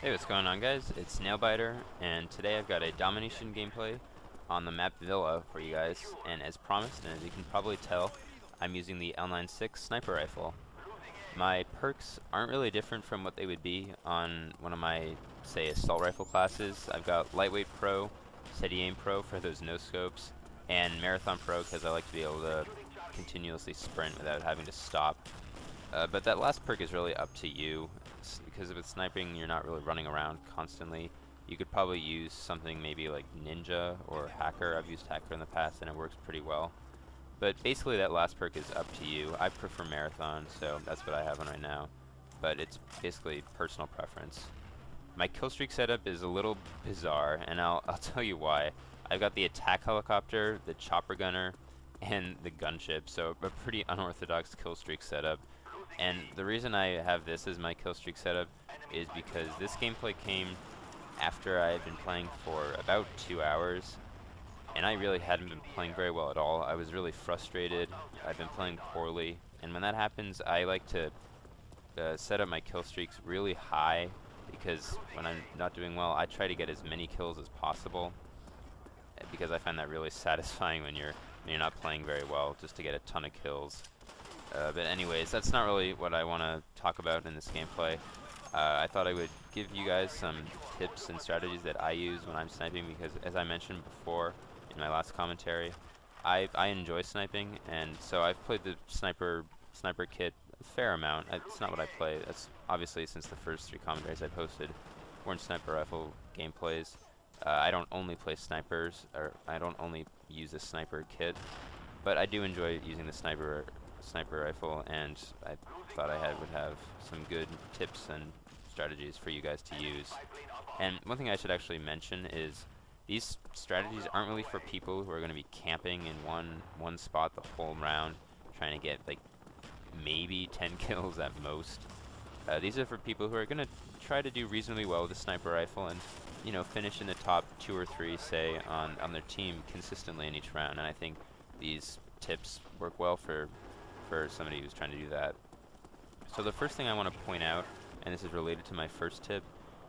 Hey, what's going on, guys? It's Nailbiter, and today I've got a Domination gameplay on the map Villa for you guys. And as promised, and as you can probably tell, I'm using the L96 sniper rifle. My perks aren't really different from what they would be on one of my, say, assault rifle classes. I've got Lightweight Pro, Steady Aim Pro for those no scopes, and Marathon Pro because I like to be able to continuously sprint without having to stop. But that last perk is really up to you, because with sniping you're not really running around constantly. You could probably use something maybe like Ninja or Hacker. I've used Hacker in the past and it works pretty well. But basically that last perk is up to you. I prefer Marathon, so that's what I have on right now. But it's basically personal preference. My killstreak setup is a little bizarre, and I'll tell you why. I've got the attack helicopter, the chopper gunner, and the gunship, so a pretty unorthodox killstreak setup. And the reason I have this as my killstreak setup is because this gameplay came after I had been playing for about 2 hours, and I really hadn't been playing very well at all. I was really frustrated. I've been playing poorly, and when that happens, I like to set up my kill streaks really high, because when I'm not doing well, I try to get as many kills as possible, because I find that really satisfying when you're not playing very well, just to get a ton of kills. But anyways, that's not really what I want to talk about in this gameplay. I thought I would give you guys some tips and strategies that I use when I'm sniping, because as I mentioned before in my last commentary, I enjoy sniping, and so I've played the sniper kit a fair amount. It's not what I play. That's obviously since the first 3 commentaries I posted weren't sniper rifle gameplays. I don't only play snipers, or I don't only use a sniper kit, but I do enjoy using the sniper rifle, and I thought I would have some good tips and strategies for you guys to use. And one thing I should actually mention is these strategies aren't really for people who are going to be camping in one spot the whole round, trying to get like maybe 10 kills at most. These are for people who are going to try to do reasonably well with the sniper rifle and, you know, finish in the top 2 or 3, say, on their team consistently in each round. And I think these tips work well for somebody who's trying to do that. So the first thing I want to point out, and this is related to my first tip,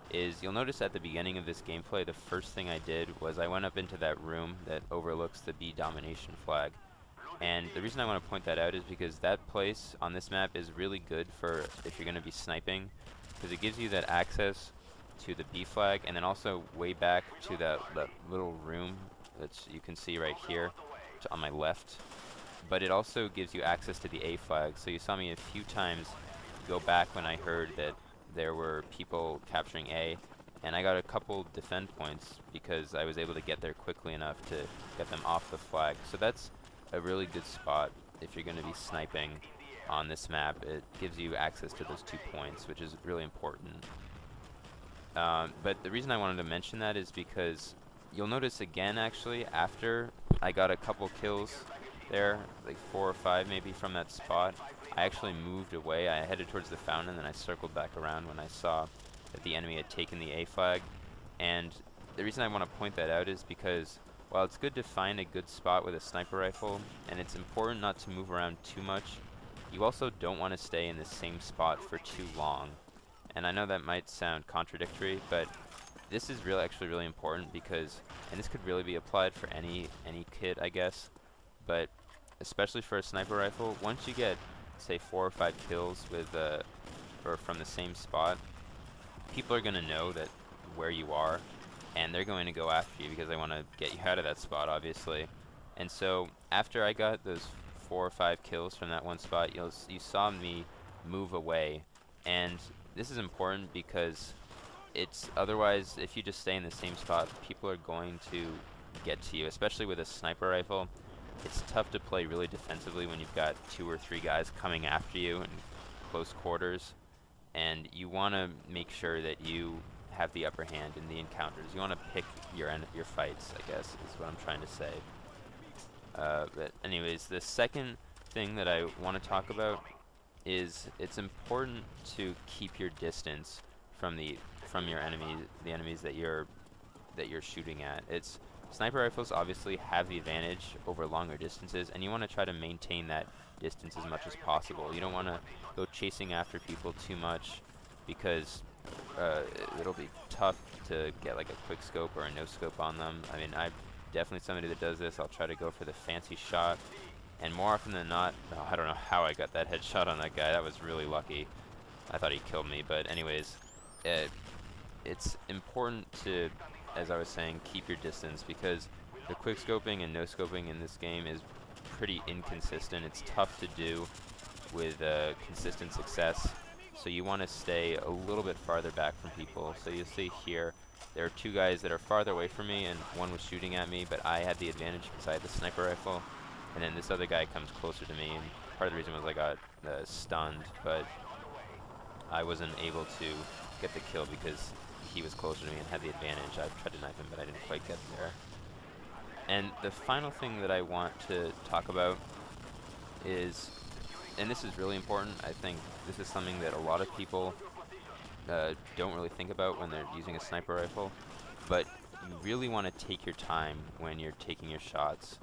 is you'll notice at the beginning of this gameplay, the first thing I did was I went up into that room that overlooks the B Domination flag. And the reason I want to point that out is because that place on this map is really good for if you're going to be sniping, because it gives you that access to the B flag, and then also way back to that little room that you can see right here on my left. But it also gives you access to the A flag, so you saw me a few times go back when I heard that there were people capturing A, and I got a couple defend points because I was able to get there quickly enough to get them off the flag. So that's a really good spot if you're going to be sniping on this map. It gives you access to those 2 points, which is really important. But the reason I wanted to mention that is because you'll notice again, actually, after I got a couple kills there, like 4 or 5 maybe from that spot, I actually moved away. I headed towards the fountain, and then I circled back around when I saw that the enemy had taken the A flag. And the reason I want to point that out is because while it's good to find a good spot with a sniper rifle, and it's important not to move around too much, you also don't want to stay in the same spot for too long. And I know that might sound contradictory, but this is actually really important, because, and this could really be applied for any kit, I guess, but especially for a sniper rifle, once you get, say, 4 or 5 kills with or from the same spot, people are going to know that where you are, and they're going to go after you because they want to get you out of that spot, obviously. And so after I got those 4 or 5 kills from that one spot, you saw me move away, and this is important because it's otherwise, if you just stay in the same spot, people are going to get to you, especially with a sniper rifle. It's tough to play really defensively when you've got 2 or 3 guys coming after you in close quarters, and you want to make sure that you have the upper hand in the encounters. You want to pick your fights, I guess, is what I'm trying to say. But anyways, the second thing that I want to talk about is it's important to keep your distance from your enemies, the enemies that you're shooting at. Sniper rifles obviously have the advantage over longer distances, and you want to try to maintain that distance as much as possible. You don't want to go chasing after people too much, because it'll be tough to get like a quick scope or a no scope on them. I mean, I'm definitely somebody that does this. I'll try to go for the fancy shot, and more often than not, oh, I don't know how I got that headshot on that guy. That was really lucky. I thought he killed me, but anyways, uh, it's important to, as I was saying, keep your distance, because the quick scoping and no scoping in this game is pretty inconsistent. It's tough to do with consistent success. So you want to stay a little bit farther back from people. So you see here, there are two guys that are farther away from me, and one was shooting at me, but I had the advantage because I had the sniper rifle. And then this other guy comes closer to me, and part of the reason was I got stunned, but I wasn't able to get the kill because he was closer to me and had the advantage. I tried to knife him, but I didn't quite get there. And the final thing that I want to talk about is, and this is really important, I think this is something that a lot of people don't really think about when they're using a sniper rifle, but you really want to take your time when you're taking your shots,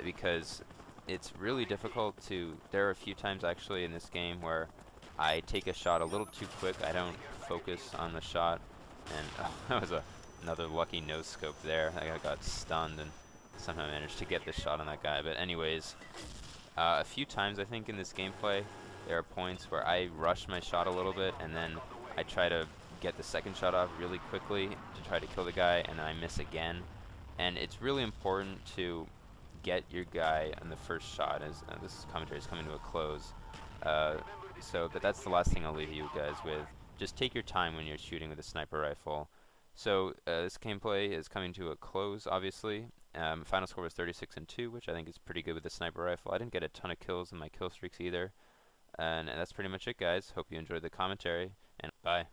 because it's really difficult to, there are a few times actually in this game where I take a shot a little too quick. I don't focus on the shot, and that was another lucky no scope there. I got stunned and somehow managed to get the shot on that guy. But anyways, a few times I think in this gameplay there are points where I rush my shot a little bit, and then I try to get the second shot off really quickly to try to kill the guy, and then I miss again. And it's really important to get your guy on the first shot, as this commentary is coming to a close. But that's the last thing I'll leave you guys with. Just take your time when you're shooting with a sniper rifle. So this gameplay is coming to a close, obviously. Final score was 36-2, which I think is pretty good with the sniper rifle. I didn't get a ton of kills in my kill streaks either. And that's pretty much it, guys. Hope you enjoyed the commentary, and bye.